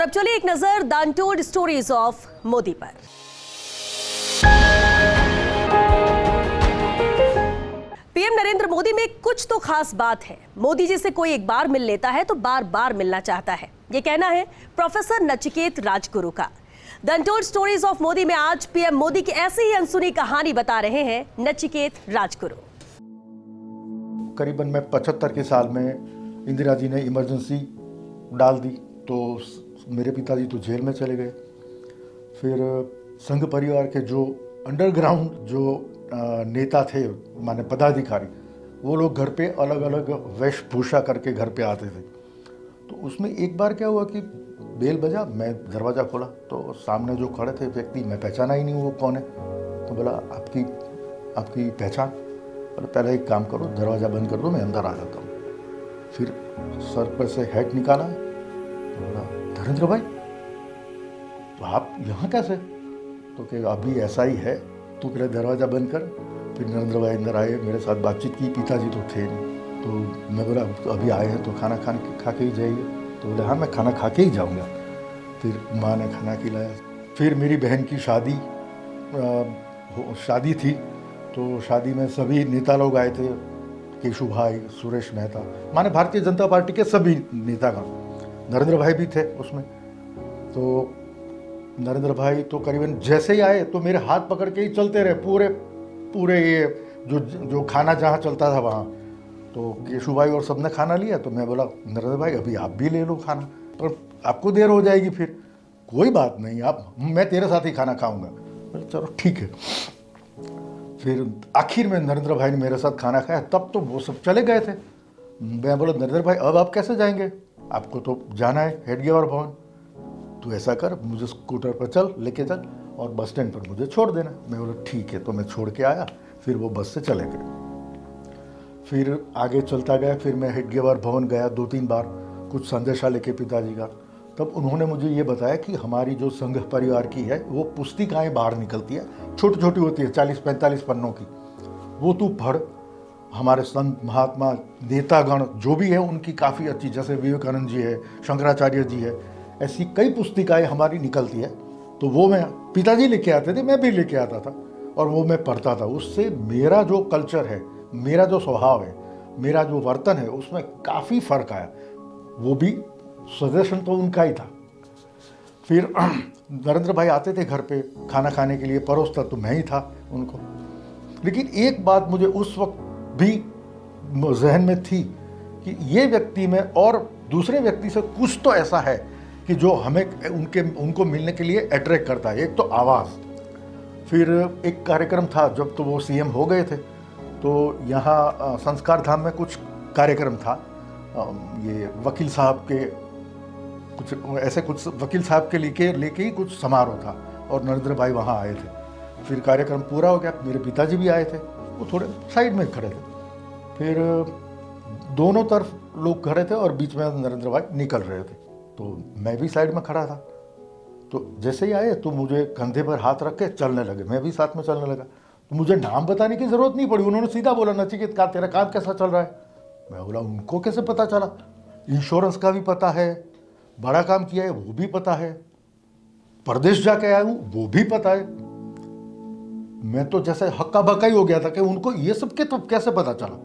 और अब चलिए एक नजर the untold stories of Modi पर। पीएम नरेंद्र मोदी में कुछ तो खास बात है। मोदी जी से कोई एक बार मिल लेता है तो बार बार मिलना चाहता है, ये कहना है प्रोफेसर नचिकेत राजगुरु का। The untold stories of Modi में आज पीएम मोदी की ऐसी ही अनसुनी कहानी बता रहे हैं नचिकेत राजगुरु। करीबन मैं 75 के साल में इंदिरा जी ने इमरजेंसी डाल दी तो मेरे पिताजी तो जेल में चले गए। फिर संघ परिवार के जो अंडरग्राउंड जो नेता थे, माने पदाधिकारी, वो लोग घर पे अलग अलग वेशभूषा करके घर पे आते थे। तो उसमें एक बार क्या हुआ कि बेल बजा, मैं दरवाज़ा खोला तो सामने जो खड़े थे व्यक्ति, मैं पहचाना ही नहीं वो कौन है। तो बोला आपकी पहचान? बोला पहले एक काम करो, दरवाज़ा बंद कर दो, मैं अंदर आ जाता हूँ। फिर सर पर से हैट निकाला, तो बोला नरेंद्र भाई तो आप यहाँ कैसे? तो कहे अभी ऐसा ही है, तो पहले दरवाज़ा बंद कर। फिर नरेंद्र भाई अंदर आए, मेरे साथ बातचीत की। पिताजी तो थे नहीं, तो मैं बोला तो अभी आए हैं तो खाना खा के ही जाइए। तो बोले हाँ मैं खाना खा के ही जाऊँगा। फिर माँ ने खाना खिलाया। फिर मेरी बहन की शादी थी, तो शादी में सभी नेता लोग आए थे, केशु भाई, सुरेश मेहता, माने भारतीय जनता पार्टी के सभी नेतागण। नरेंद्र भाई भी थे उसमें। तो नरेंद्र भाई तो करीबन जैसे ही आए तो मेरे हाथ पकड़ के ही चलते रहे पूरे ये जो खाना जहाँ चलता था वहाँ। तो केशु भाई और सबने खाना लिया, तो मैं बोला नरेंद्र भाई अभी आप भी ले लो खाना, पर आपको देर हो जाएगी। फिर कोई बात नहीं, मैं तेरे साथ ही खाना खाऊंगा। चलो ठीक है। फिर आखिर में नरेंद्र भाई ने मेरे साथ खाना खाया, तब तो वो सब चले गए थे। मैं बोला नरेंद्र भाई अब आप कैसे जाएंगे, आपको तो जाना है हेडगेवार भवन। तो ऐसा कर, मुझे स्कूटर पर लेके चल और बस स्टैंड पर मुझे छोड़ देना। मैं बोला ठीक है। तो मैं छोड़ के आया, फिर वो बस से चले गए। फिर आगे चलता गया। फिर मैं हेडगेवार भवन गया 2-3 बार, कुछ संदेशा लेके पिताजी का। तब उन्होंने मुझे ये बताया कि हमारी जो संघ परिवार की है वो पुस्तिकाएँ बाहर निकलती है, छोटी छोटी होती है, 40-45 पन्नों की। वो तू पढ़, हमारे संत महात्मा नेतागण जो भी है उनकी काफ़ी अच्छी, जैसे विवेकानंद जी है, शंकराचार्य जी है, ऐसी कई पुस्तिकाएँ हमारी निकलती है। तो वो मैं, पिताजी लेके आते थे, मैं भी लेके आता था और वो मैं पढ़ता था। उससे मेरा जो कल्चर है, मेरा जो स्वभाव है, मेरा जो वर्तन है, उसमें काफ़ी फर्क आया। वो भी सजेशन तो उनका ही था। फिर नरेंद्र भाई आते थे घर पे खाना खाने के लिए, परोसता तो मैं ही था उनको। लेकिन एक बात मुझे उस वक्त भी जहन में थी कि ये व्यक्ति में और दूसरे व्यक्ति से कुछ तो ऐसा है कि जो हमें उनको मिलने के लिए अट्रैक्ट करता है। एक तो आवाज़। फिर एक कार्यक्रम था, जब तो वो सीएम हो गए थे, तो यहाँ संस्कार धाम में कुछ कार्यक्रम था। ये वकील साहब के कुछ वकील साहब के लेके ही कुछ समारोह था और नरेंद्र भाई वहाँ आए थे। फिर कार्यक्रम पूरा हो गया, मेरे पिताजी भी आए थे, वो थोड़े साइड में खड़े थे। फिर दोनों तरफ लोग खड़े थे और बीच में नरेंद्र भाई निकल रहे थे, तो मैं भी साइड में खड़ा था। तो जैसे ही आए तो मुझे कंधे पर हाथ रख के चलने लगे, मैं भी साथ में चलने लगा। तो मुझे नाम बताने की ज़रूरत नहीं पड़ी, उन्होंने सीधा बोला नचिकेत का तेरा काम कैसा चल रहा है। मैं बोला उनको कैसे पता चला? इंश्योरेंस का भी पता है, बड़ा काम किया है वो भी पता है, परदेश जाके आया हूँ वो भी पता है। मैं तो जैसे हक्का बक्का ही हो गया था कि उनको ये सब के तो कैसे पता चला।